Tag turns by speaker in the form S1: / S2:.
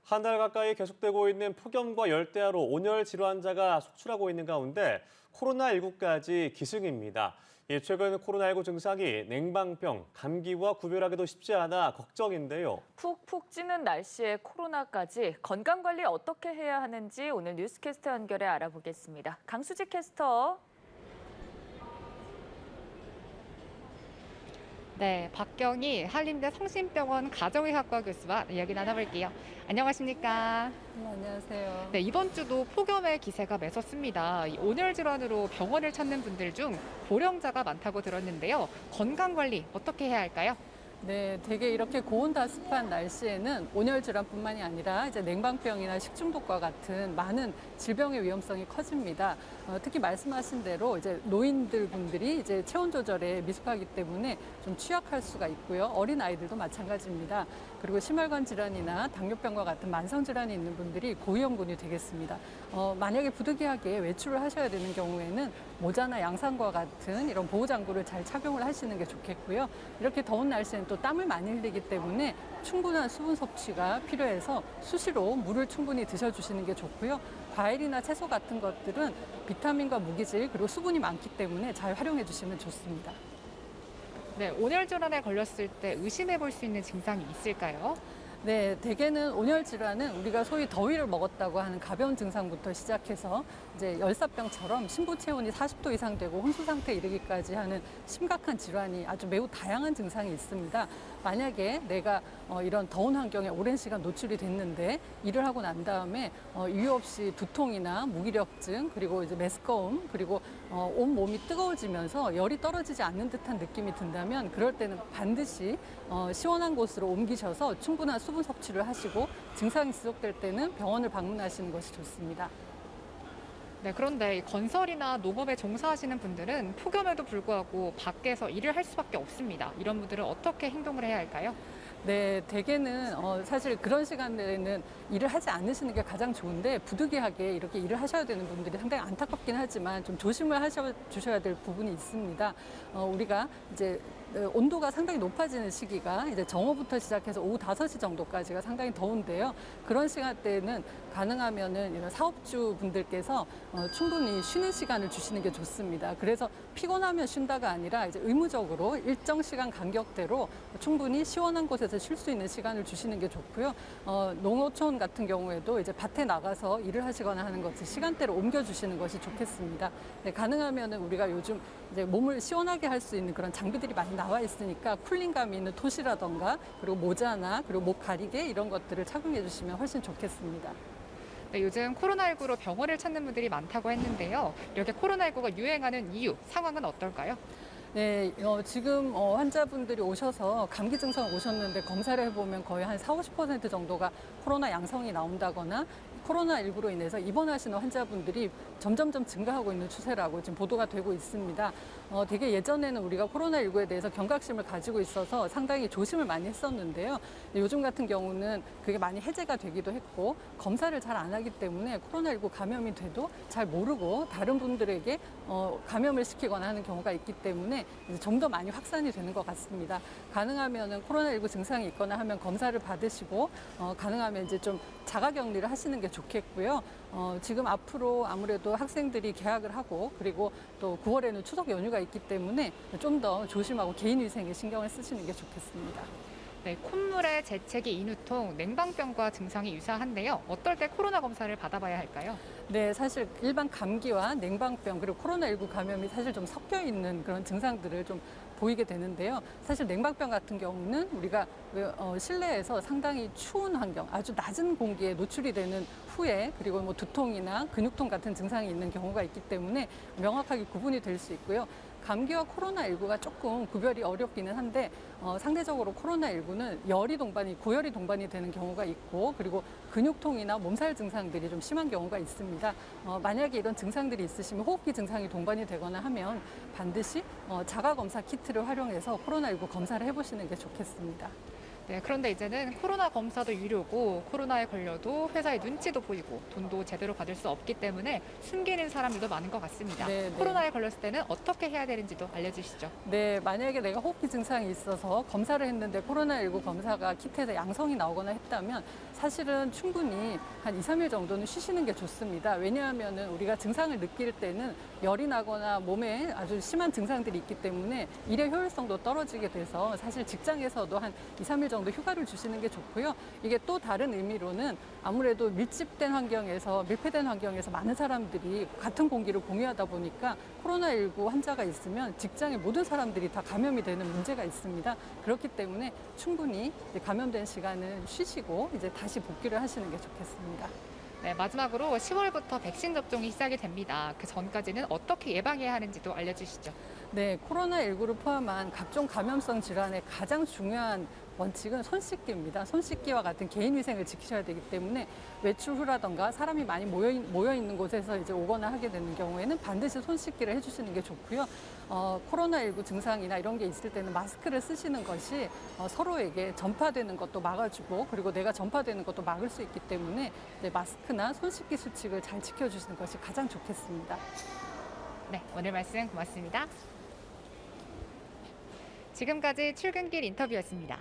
S1: 한 달 가까이 계속되고 있는 폭염과 열대야로 온열 질환자가 속출하고 있는 가운데 코로나19까지 기승입니다. 최근 코로나19 증상이 냉방병, 감기와 구별하기도 쉽지 않아 걱정인데요.
S2: 푹푹 찌는 날씨에 코로나까지 건강관리 어떻게 해야 하는지 오늘 뉴스캐스터 연결해 알아보겠습니다. 강수지 캐스터.
S3: 네, 박경희 한림대 성심병원 가정의학과 교수와 이야기 나눠볼게요. 안녕하십니까?
S4: 네, 안녕하세요.
S3: 네, 이번 주도 폭염의 기세가 매섭습니다. 이 온열 질환으로 병원을 찾는 분들 중 고령자가 많다고 들었는데요. 건강 관리 어떻게 해야 할까요?
S4: 네, 되게 이렇게 고온다습한 날씨에는 온열 질환뿐만이 아니라 이제 냉방병이나 식중독과 같은 많은 질병의 위험성이 커집니다. 특히 말씀하신 대로 이제 노인들 분들이 이제 체온 조절에 미숙하기 때문에 좀 취약할 수가 있고요. 어린 아이들도 마찬가지입니다. 그리고 심혈관 질환이나 당뇨병과 같은 만성 질환이 있는 분들이 고위험군이 되겠습니다. 만약에 부득이하게 외출을 하셔야 되는 경우에는 모자나 양산과 같은 이런 보호 장구를 잘 착용을 하시는 게 좋겠고요. 이렇게 더운 날씨에는 또 땀을 많이 흘리기 때문에 충분한 수분 섭취가 필요해서 수시로 물을 충분히 드셔주시는 게 좋고요. 과일이나 채소 같은 것들은 비타민과 무기질 그리고 수분이 많기 때문에 잘 활용해 주시면 좋습니다.
S3: 네, 온열 질환에 걸렸을 때 의심해 볼 수 있는 증상이 있을까요?
S4: 네, 대개는 온열 질환은 우리가 소위 더위를 먹었다고 하는 가벼운 증상부터 시작해서 이제 열사병처럼 심부 체온이 40도 이상 되고 혼수 상태에 이르기까지 하는 심각한 질환이 아주 매우 다양한 증상이 있습니다. 만약에 내가 이런 더운 환경에 오랜 시간 노출이 됐는데 일을 하고 난 다음에 이유 없이 두통이나 무기력증 그리고 이제 메스꺼움 그리고 온 몸이 뜨거워지면서 열이 떨어지지 않는 듯한 느낌이 든다면 그럴 때는 반드시 시원한 곳으로 옮기셔서 충분한 수분 섭취를 하시고 증상이 지속될 때는 병원을 방문하시는 것이 좋습니다.
S3: 네, 그런데 이 건설이나 농업에 종사하시는 분들은 폭염에도 불구하고 밖에서 일을 할 수밖에 없습니다. 이런 분들은 어떻게 행동을 해야 할까요?
S4: 네, 대개는 사실 그런 시간에는 일을 하지 않으시는 게 가장 좋은데 부득이하게 이렇게 일을 하셔야 되는 분들이 상당히 안타깝긴 하지만 좀 조심을 주셔야 될 부분이 있습니다. 우리가 이제 온도가 상당히 높아지는 시기가 이제 정오부터 시작해서 오후 5시 정도까지가 상당히 더운데요. 그런 시간대에는 가능하면은 이런 사업주 분들께서 충분히 쉬는 시간을 주시는 게 좋습니다. 그래서 피곤하면 쉰다가 아니라 이제 의무적으로 일정 시간 간격대로 충분히 시원한 곳에서 쉴 수 있는 시간을 주시는 게 좋고요. 농어촌 같은 경우에도 이제 밭에 나가서 일을 하시거나 하는 것을 시간대로 옮겨주시는 것이 좋겠습니다. 네, 가능하면은 우리가 요즘 이제 몸을 시원하게 할 수 있는 그런 장비들이 많이 나와 있으니까 쿨링감이 있는 톳이라던가 그리고 모자나 그리고 목 가리개 이런 것들을 착용해 주시면 훨씬 좋겠습니다.
S3: 네, 요즘 코로나19로 병원을 찾는 분들이 많다고 했는데요. 이렇게 코로나19가 유행하는 이유, 상황은 어떨까요?
S4: 네, 지금 환자분들이 오셔서 감기 증상 오셨는데 검사를 해보면 거의 한 40~50% 정도가 코로나 양성이 나온다거나 코로나19로 인해서 입원하시는 환자분들이 점점점 증가하고 있는 추세라고 지금 보도가 되고 있습니다. 되게 예전에는 우리가 코로나19에 대해서 경각심을 가지고 있어서 상당히 조심을 많이 했었는데요. 요즘 같은 경우는 그게 많이 해제가 되기도 했고 검사를 잘 안 하기 때문에 코로나19 감염이 돼도 잘 모르고 다른 분들에게 감염을 시키거나 하는 경우가 있기 때문에 좀 더 많이 확산이 되는 것 같습니다. 가능하면은 코로나19 증상이 있거나 하면 검사를 받으시고 가능하면 이제 좀 자가격리를 하시는 게 좋겠고요. 지금 앞으로 아무래도 학생들이 개학을 하고 그리고 또 9월에는 추석 연휴가 있기 때문에 좀 더 조심하고 개인위생에 신경을 쓰시는 게 좋겠습니다.
S3: 네, 콧물의 재채기, 인후통, 냉방병과 증상이 유사한데요. 어떨 때 코로나 검사를 받아봐야 할까요?
S4: 네, 사실 일반 감기와 냉방병 그리고 코로나19 감염이 사실 좀 섞여 있는 그런 증상들을 좀 보이게 되는데요. 사실 냉방병 같은 경우는 우리가 실내에서 상당히 추운 환경, 아주 낮은 공기에 노출이 되는 후에 그리고 뭐 두통이나 근육통 같은 증상이 있는 경우가 있기 때문에 명확하게 구분이 될 수 있고요. 감기와 코로나19가 조금 구별이 어렵기는 한데 상대적으로 코로나19는 고열이 동반이 되는 경우가 있고 그리고 근육통이나 몸살 증상들이 좀 심한 경우가 있습니다. 만약에 이런 증상들이 있으시면 호흡기 증상이 동반이 되거나 하면 반드시 자가검사 키트를 활용해서 코로나19 검사를 해보시는 게 좋겠습니다.
S3: 네, 그런데 이제는 코로나 검사도 유료고 코로나에 걸려도 회사의 눈치도 보이고 돈도 제대로 받을 수 없기 때문에 숨기는 사람들도 많은 것 같습니다.
S4: 네, 네.
S3: 코로나에 걸렸을 때는 어떻게 해야 되는지도 알려주시죠.
S4: 네, 만약에 내가 호흡기 증상이 있어서 검사를 했는데 코로나19 검사가 키트에서 양성이 나오거나 했다면 사실은 충분히 한 2, 3일 정도는 쉬시는 게 좋습니다. 왜냐하면 우리가 증상을 느낄 때는 열이 나거나 몸에 아주 심한 증상들이 있기 때문에 일의 효율성도 떨어지게 돼서 사실 직장에서도 한 2, 3일 정도 휴가를 주시는 게 좋고요. 이게 또 다른 의미로는 아무래도 밀집된 환경에서 밀폐된 환경에서 많은 사람들이 같은 공기를 공유하다 보니까 코로나19 환자가 있으면 직장의 모든 사람들이 다 감염이 되는 문제가 있습니다. 그렇기 때문에 충분히 이제 감염된 시간은 쉬시고 이제 다시 복귀를 하시는 게 좋겠습니다.
S3: 네, 마지막으로 10월부터 백신 접종이 시작이 됩니다. 그 전까지는 어떻게 예방해야 하는지도 알려주시죠.
S4: 네, 코로나19를 포함한 각종 감염성 질환의 가장 중요한 원칙은 손 씻기입니다. 손 씻기와 같은 개인 위생을 지키셔야 되기 때문에 외출 후라던가 사람이 많이 모여 있는 곳에서 이제 오거나 하게 되는 경우에는 반드시 손 씻기를 해주시는 게 좋고요. 코로나19 증상이나 이런 게 있을 때는 마스크를 쓰시는 것이 서로에게 전파되는 것도 막아주고 그리고 내가 전파되는 것도 막을 수 있기 때문에 이제 마스크나 손 씻기 수칙을 잘 지켜주시는 것이 가장 좋겠습니다.
S3: 네, 오늘 말씀 고맙습니다. 지금까지 출근길 인터뷰였습니다.